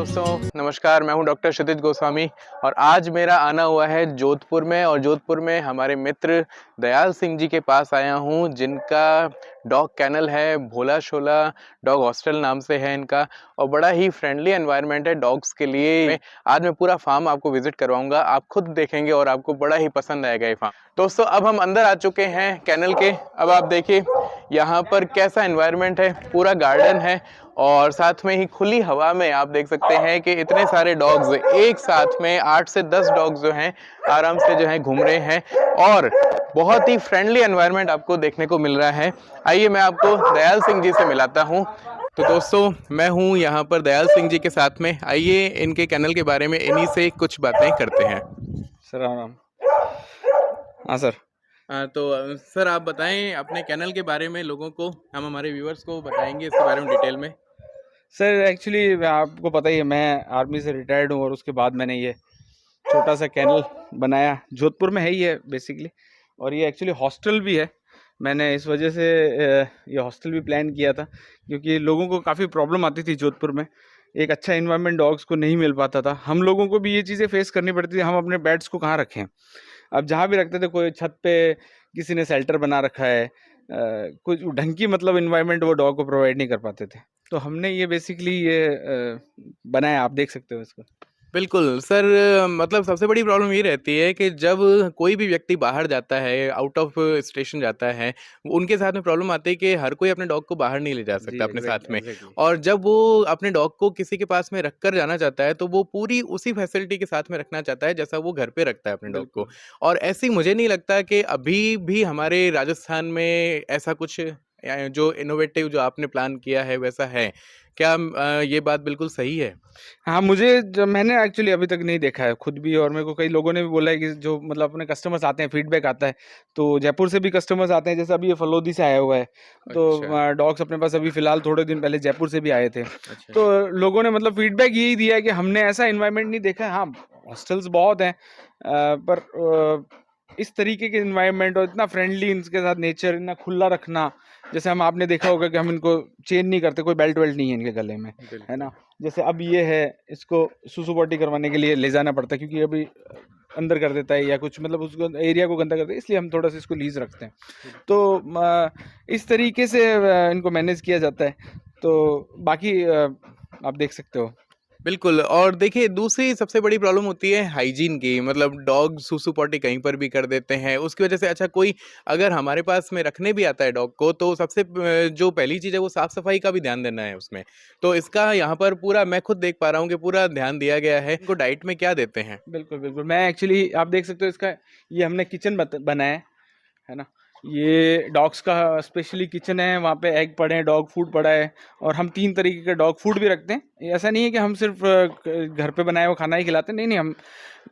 दोस्तों, नमस्कार। मैं हूं डॉक्टर क्षितिज गोस्वामी और आज मेरा आना हुआ है जोधपुर में और जोधपुर में हमारे मित्र दयाल सिंह जी के पास आया हूं, जिनका डॉग कैनल है भोला शोला डॉग हॉस्टल नाम से है इनका और बड़ा ही फ्रेंडली एनवायरनमेंट है डॉग्स के लिए। आज मैं पूरा फार्म आपको विजिट करवाऊंगा, आप खुद देखेंगे और आपको बड़ा ही पसंद आएगा ये फार्म। दोस्तों, अब हम अंदर आ चुके हैं कैनल के। अब आप देखिए यहाँ पर कैसा एनवायरनमेंट है, पूरा गार्डन है और साथ में ही खुली हवा में आप देख सकते हैं कि इतने सारे डॉग्स एक साथ में 8 से 10 डॉग्स जो हैं आराम से जो हैं घूम रहे हैं और बहुत ही फ्रेंडली एनवायरनमेंट आपको देखने को मिल रहा है। आइए मैं आपको दयाल सिंह जी से मिलाता हूं। तो दोस्तों, मैं हूं यहाँ पर दयाल सिंह जी के साथ में। आइए इनके कैनल के बारे में इन्हीं से कुछ बातें करते हैं। सर राम। हाँ सर। तो सर आप बताएं अपने कैनल के बारे में, लोगों को, हम हमारे व्यूअर्स को बताएंगे इसके बारे में डिटेल में। सर एक्चुअली आपको पता ही है, मैं आर्मी से रिटायर्ड हूँ और उसके बाद मैंने ये छोटा सा कैनल बनाया। जोधपुर में है ही है बेसिकली, और ये एक्चुअली हॉस्टल भी है। मैंने इस वजह से ये हॉस्टल भी प्लान किया था क्योंकि लोगों को काफ़ी प्रॉब्लम आती थी जोधपुर में। एक अच्छा इन्वायरमेंट डॉग्स को नहीं मिल पाता था। हम लोगों को भी ये चीज़ें फेस करनी पड़ती थी, हम अपने बेड्स को कहाँ रखें। अब जहाँ भी रखते थे, कोई छत पे किसी ने शेल्टर बना रखा है, कुछ ढंग की मतलब इन्वायरमेंट वो डॉग को प्रोवाइड नहीं कर पाते थे। तो हमने ये बेसिकली ये बनाया, आप देख सकते हो इसको। बिल्कुल सर, मतलब सबसे बड़ी प्रॉब्लम ये रहती है कि जब कोई भी व्यक्ति बाहर जाता है, आउट ऑफ स्टेशन जाता है, उनके साथ में प्रॉब्लम आती है कि हर कोई अपने डॉग को बाहर नहीं ले जा जी सकता अपने साथ में। एग्जैक्टली। और जब वो अपने डॉग को किसी के पास में रख कर जाना चाहता है तो वो पूरी उसी फैसिलिटी के साथ में रखना चाहता है जैसा वो घर पे रखता है अपने डॉग को। बिल्कुल। और ऐसी मुझे नहीं लगता कि अभी भी हमारे राजस्थान में ऐसा कुछ जो इनोवेटिव जो आपने प्लान किया है वैसा है क्या? ये बात बिल्कुल सही है? हाँ, मुझे जब मैंने एक्चुअली अभी तक नहीं देखा है खुद भी, और मेरे को कई लोगों ने भी बोला है कि जो मतलब अपने कस्टमर्स आते हैं, फीडबैक आता है। तो जयपुर से भी कस्टमर्स आते हैं, जैसे अभी ये फलोदी से आया हुआ है। तो अच्छा। डॉग्स अपने पास अभी फ़िलहाल थोड़े दिन पहले जयपुर से भी आए थे। अच्छा। तो लोगों ने मतलब फीडबैक यही दिया है कि हमने ऐसा एनवायरनमेंट नहीं देखा है। हाँ, हॉस्टल्स बहुत हैं, पर इस तरीके के एनवायरनमेंट और इतना फ्रेंडली इनके साथ नेचर, इतना खुला रखना। जैसे हम आपने देखा होगा कि हम इनको चेन नहीं करते, कोई बेल्ट वेल्ट नहीं है इनके गले में, है ना। जैसे अब ये है, इसको सुसु पॉटी करवाने के लिए ले जाना पड़ता है क्योंकि अभी अंदर कर देता है या कुछ मतलब उसको एरिया को गंदा करता है, इसलिए हम थोड़ा सा इसको लीज रखते हैं। तो इस तरीके से इनको मैनेज किया जाता है। तो बाकी आप देख सकते हो। बिल्कुल। और देखिए दूसरी सबसे बड़ी प्रॉब्लम होती है हाइजीन की, मतलब डॉग सूसू पॉटी कहीं पर भी कर देते हैं, उसकी वजह से अच्छा कोई अगर हमारे पास में रखने भी आता है डॉग को तो सबसे जो पहली चीज़ है वो साफ़ सफाई का भी ध्यान देना है उसमें। तो इसका यहाँ पर पूरा मैं खुद देख पा रहा हूँ कि पूरा ध्यान दिया गया है। इनको डाइट में क्या देते हैं? बिल्कुल, बिल्कुल। मैं एक्चुअली आप देख सकते हो इसका, ये हमने किचन बनाया है ना। ये डॉग्स का स्पेशली किचन है, वहाँ पे एग पड़े हैं, डॉग फूड पड़ा है, और हम 3 तरीके का डॉग फूड भी रखते हैं। ये ऐसा नहीं है कि हम सिर्फ घर पे बनाया हुआ खाना ही खिलाते हैं, नहीं, नहीं, हम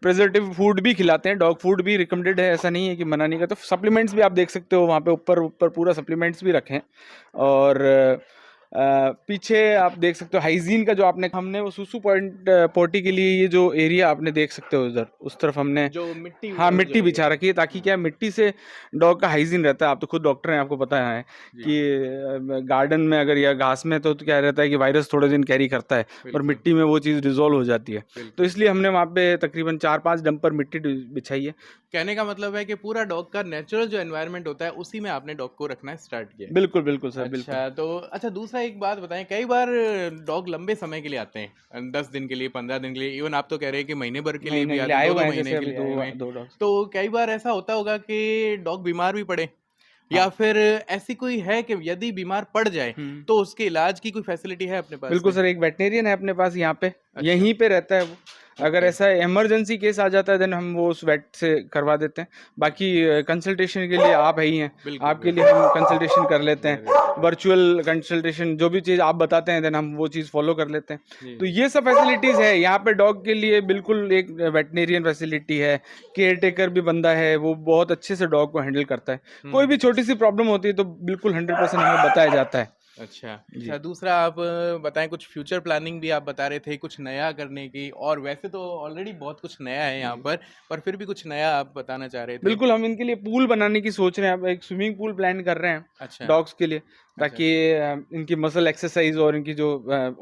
प्रिजर्वेटिव फूड भी खिलाते हैं। डॉग फूड भी रिकमेंडेड है, ऐसा नहीं है कि मना नहीं करते। सप्लीमेंट्स भी आप देख सकते हो, वहाँ पे ऊपर ऊपर पूरा सप्लीमेंट्स भी रखे हैं। और पीछे आप देख सकते हो हाइजीन का जो आपने, हमने वो सुसु पॉइंट पोटी के लिए ये जो एरिया आपने देख सकते हो उधर उस तरफ हमने जो मिट्टी हाँ जो मिट्टी लगी बिछा रखी है, ताकि क्या है, मिट्टी से डॉग का हाइजीन रहता है। आप तो खुद डॉक्टर हैं, आपको पता है जी। कि गार्डन में अगर या घास में तो क्या रहता है कि वायरस थोड़े दिन कैरी करता है, पर बिल्कुल, मिट्टी में वो चीज़ डिजोल्व हो जाती है। तो बिल्कुल। इसलिए हमने वहाँ पे तकरीबन 4-5 डंपर मिट्टी बिछाई है। कहने का मतलब है कि पूरा डॉग का नेचुरल जो एनवायरनमेंट होता है उसी में आपने डॉग को रखना स्टार्ट किया है। बिल्कुल, बिल्कुल सर, बिल्कुल। अच्छा, तो अच्छा दूसरा एक बात बताएं, कई बार डॉग लंबे समय के लिए आते हैं, 10 दिन के लिए, 15 दिन के लिए, इवन आप तो कह रहे हैं कि महीने भर के लिए महीने भी के लिए आते हैं, आए दो हुए दो हैं, महीने जैसे के अभी लिए आए हुए हैं। दो डॉग्स। तो कई बार ऐसा होता होगा कि डॉग बीमार भी पड़े, या हाँ। फिर ऐसी कोई है कि यदि बीमार पड़ जाए तो उसके इलाज की कोई फैसिलिटी है अपने पास बिल्कुल में? सर, एक वेटनेरियन है अपने पास यहाँ पे, अच्छा। यहीं पे रहता है वो। अगर ओके। ऐसा इमरजेंसी केस आ जाता है देन हम वो उस वेट से करवा देते हैं। बाकी कंसल्टेशन के लिए आप है ही हैं, बिल्कुल, आपके लिए हम कंसल्टेशन कर लेते हैं। बिल्कुल। वर्चुअल कंसल्टेशन, जो भी चीज़ आप बताते हैं देन हम वो चीज़ फॉलो कर लेते हैं। जी। तो ये सब फैसिलिटीज़ है यहाँ पे डॉग के लिए। बिल्कुल एक वेटनेरियन फैसिलिटी है, केयर टेकर भी बंदा है, वो बहुत अच्छे से डॉग को हैंडल करता है। कोई भी हम्म। छोटी सी प्रॉब्लम होती है तो बिल्कुल 100% हमें बताया जाता है। अच्छा, जी। अच्छा दूसरा आप बताएँ कुछ फ्यूचर प्लानिंग भी आप बता रहे थे कुछ नया करने की और वैसे तो ऑलरेडी बहुत कुछ नया है यहाँ जी। पर फिर भी कुछ नया आप बताना चाह रहे थे? बिल्कुल, हम इनके लिए पूल बनाने की सोच रहे हैं, अब एक स्विमिंग पूल प्लान कर रहे हैं अच्छा, डॉग्स के लिए, अच्छा। ताकि इनकी मसल एक्सरसाइज़ और इनकी जो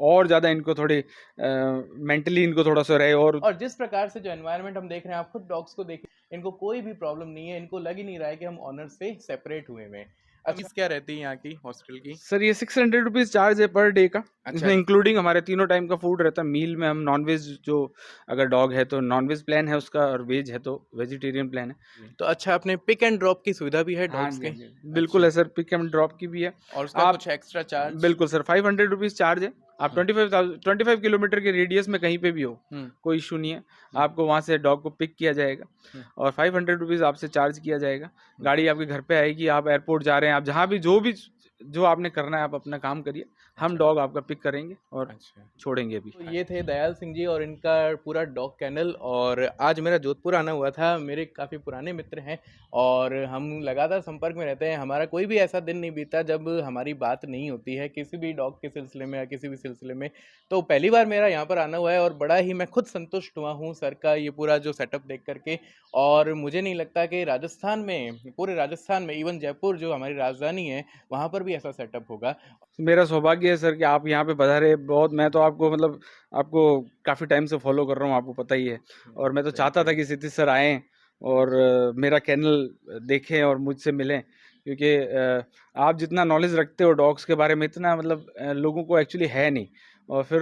और ज़्यादा इनको थोड़ी मेंटली इनको थोड़ा-सा रहे और और जिस प्रकार से जो एनवायरनमेंट हम देख रहे हैं, आप खुद डॉग्स को देखिए, इनको कोई भी प्रॉब्लम नहीं है, इनको लग ही नहीं रहा है कि हम ओनर से सेपरेट हुए हुए हैं। अच्छा। फीस क्या रहती है यहाँ की हॉस्टल की? सर ये 600 रुपीज़ चार्ज है पर डे का। अच्छा, इसमें इंक्लूडिंग हमारे तीनों टाइम का फूड रहता है। मील में हम नॉन-वेज जो अगर डॉग है तो नॉन-वेज प्लान है उसका और वेज है तो वेजिटेरियन प्लान है। जी। तो अच्छा आपने पिक एंड ड्रॉप की सुविधा भी है हाँ डॉग्स जी, के? हाँ जी। बिल्कुल अच्छा, है सर, पिक एंड ड्रॉप की भी है। और उसका आप कुछ एक्स्ट्रा चार्ज? बिल्कुल सर, 500 रुपीज़ चार्ज है। आप हुँ, 25 किलोमीटर के रेडियस में कहीं पे भी हो, हुँ, कोई इश्यू नहीं है। हुँ, आपको वहाँ से डॉग को पिक किया जाएगा हुँ, और 500 रुपीज़ आपसे चार्ज किया जाएगा। हुँ। गाड़ी आपके घर पे आएगी, आप एयरपोर्ट जा रहे हैं, आप जहाँ भी जो आपने करना है आप अपना काम करिए। हम अच्छा, डॉग आपका पिक करेंगे और अच्छा। छोड़ेंगे भी। तो ये थे दयाल सिंह जी और इनका पूरा डॉग कैनल और आज मेरा जोधपुर आना हुआ था। मेरे काफ़ी पुराने मित्र हैं और हम लगातार संपर्क में रहते हैं। हमारा कोई भी ऐसा दिन नहीं बीता जब हमारी बात नहीं होती है किसी भी डॉग के सिलसिले में या किसी भी सिलसिले में। तो पहली बार मेरा यहाँ पर आना हुआ है और बड़ा ही मैं खुद संतुष्ट हुआ हूँ सर का ये पूरा जो सेटअप देख कर के और मुझे नहीं लगता कि राजस्थान में, पूरे राजस्थान में इवन जयपुर जो हमारी राजधानी है, वहाँ पर भी ऐसा सेटअप होगा। मेरा सौभाग्य है सर कि आप यहाँ पे पधारे। बहुत मैं तो आपको मतलब आपको काफ़ी टाइम से फ़ॉलो कर रहा हूँ, आपको पता ही है। और मैं तो थैंक चाहता था यू। कि क्षितिज सर आएँ और मेरा कैनल देखें और मुझसे मिलें, क्योंकि आप जितना नॉलेज रखते हो डॉग्स के बारे में इतना मतलब लोगों को एक्चुअली है नहीं। और फिर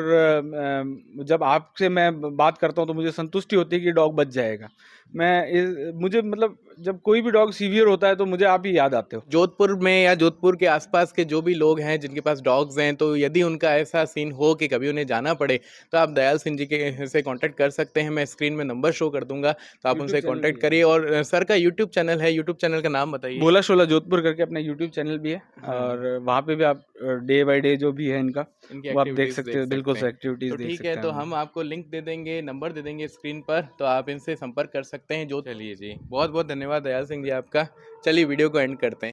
जब आपसे मैं बात करता हूँ तो मुझे संतुष्टि होती है कि डॉग बच जाएगा। मुझे मतलब जब कोई भी डॉग सीवियर होता है तो मुझे आप ही याद आते हो। जोधपुर में या जोधपुर के आसपास के जो भी लोग हैं जिनके पास डॉग्स हैं तो यदि उनका ऐसा सीन हो कि कभी उन्हें जाना पड़े तो आप दयाल सिंह जी के से कांटेक्ट कर सकते हैं। मैं स्क्रीन में नंबर शो कर दूंगा तो आप यूट्यूब उनसे चैनल भी कांटेक्ट है करिए सर। और सर का यूट्यूब चैनल है, यूट्यूब चैनल का नाम बताइए। भोला शोला जोधपुर करके अपना यूट्यूब चैनल भी है हाँ, और वहाँ पे भी आप डे बाय डे जो भी है इनका इनकी वो आप देख एक्टिविटीज़ सकते देख हो। बिल्कुल सकते से हैं। एक्टिविटीज़ तो देख ठीक है, सकते हैं तो हम। हम आपको लिंक दे देंगे, नंबर दे देंगे स्क्रीन पर तो आप इनसे संपर्क कर सकते हैं। जो चलिए जी, बहुत-बहुत धन्यवाद दयाल सिंह जी आपका। चलिए वीडियो को एंड करते हैं।